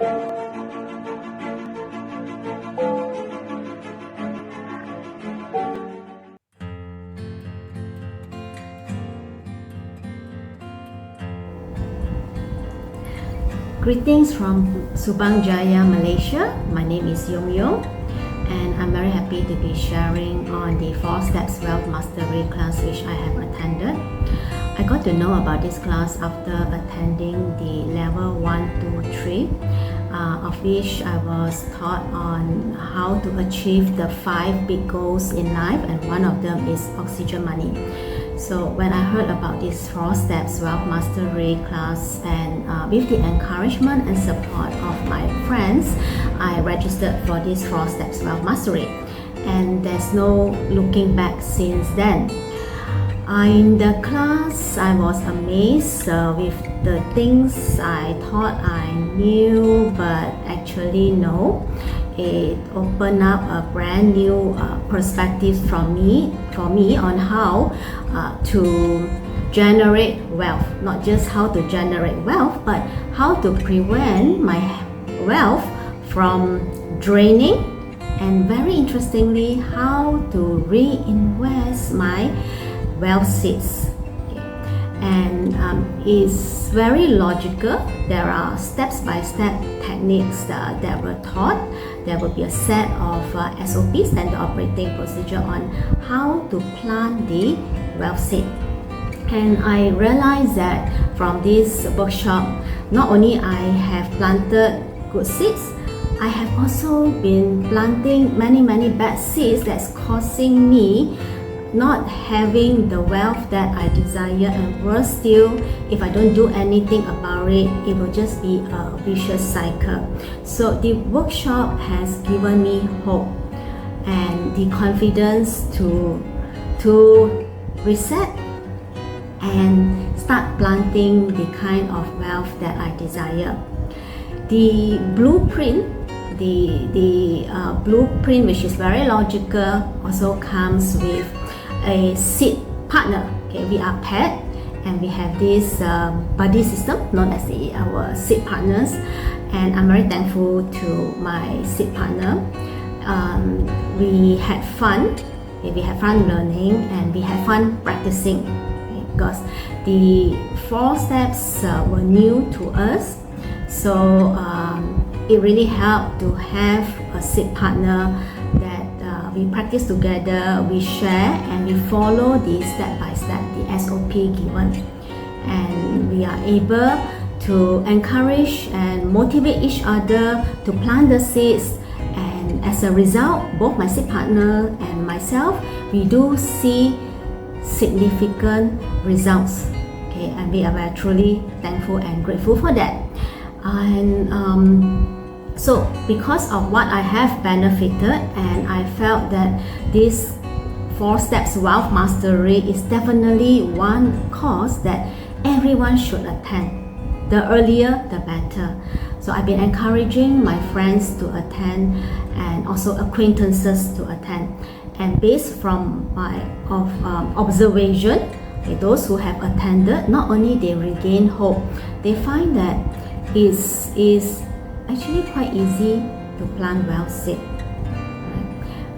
Greetings from Subang Jaya, Malaysia. My name is Yong Yong, and I'm very happy to be sharing on the 4 Steps Wealth Mastery class which I have attended. I got to know about this class after attending the level 1, 2, 3, of which I was taught on how to achieve the 5 big goals in life, and one of them is oxygen money. So when I heard about this 4 Steps Wealth Mastery class, and with the encouragement and support of my friends, I registered for this 4 Steps Wealth Mastery, and there's no looking back since then. In the class, I was amazed with the things I thought I knew but actually no. It opened up a brand new perspective for me on how to generate wealth. Not just how to generate wealth, but how to prevent my wealth from draining, and very interestingly, how to reinvest my wealth seeds. And it's very logical. There are step-by-step techniques that were taught. There will be a set of SOP, standard operating procedure, on how to plant the wealth seed. And I realized that from this workshop, not only I have planted good seeds, I have also been planting many bad seeds that's causing me not having the wealth that I desire, and worse still, if I don't do anything about it, it will just be a vicious cycle. So the workshop has given me hope and the confidence to reset and start planting the kind of wealth that I desire. The blueprint, the blueprint, which is very logical, also comes with a seed partner. Okay, we are paired, and we have this buddy system known as our seed partners, and I'm very thankful to my seed partner. We had fun. Okay, we had fun learning, and we had fun practicing, okay, because the 4 steps were new to us. So it really helped to have a seed partner that we practice together, we share, and we follow the step-by-step, the SOP given. And we are able to encourage and motivate each other to plant the seeds. And as a result, both my seed partner and myself, we do see significant results. Okay, and we are very truly thankful and grateful for that. And so because of what I have benefited, and I felt that this 4 Steps Wealth Mastery is definitely one course that everyone should attend. The earlier, the better. So I've been encouraging my friends to attend, and also acquaintances to attend. And based from my observation, okay, those who have attended, not only they regain hope, they find that is actually quite easy to plant wealth seed.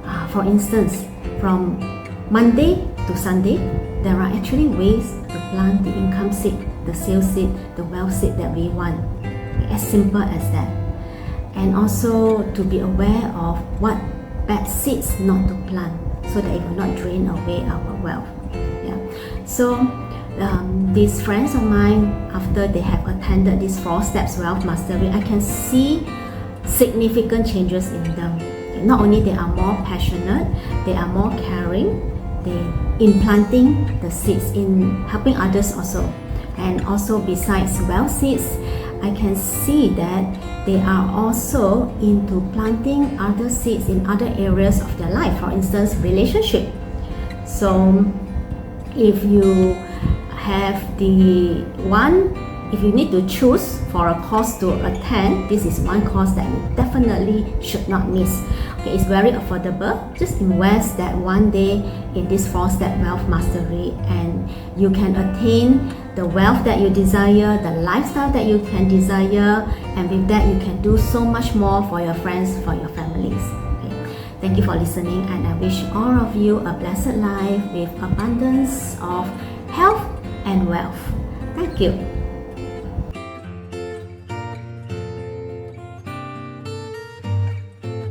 Right? For instance, from Monday to Sunday, there are actually ways to plant the income seed, the sales seed, the wealth seed that we want. As simple as that. And also to be aware of what bad seeds not to plant, so that it will not drain away our wealth. Yeah. So these friends of mine, after they have attended this 4 Steps Wealth Mastery, I can see significant changes in them. Not only they are more passionate, they are more caring, in planting the seeds, in helping others also. And also besides wealth seeds, I can see that they are also into planting other seeds in other areas of their life. For instance, relationship. So if you have the one if you need to choose for a course to attend, this is one course that you definitely should not miss. Okay, it's very affordable. Just invest that one day in this 4-step wealth mastery, and you can attain the wealth that you desire, the lifestyle that you can desire, and with that you can do so much more for your friends, for your families. Okay. Thank you for listening, and I wish all of you a blessed life with abundance of health and wealth. Thank you.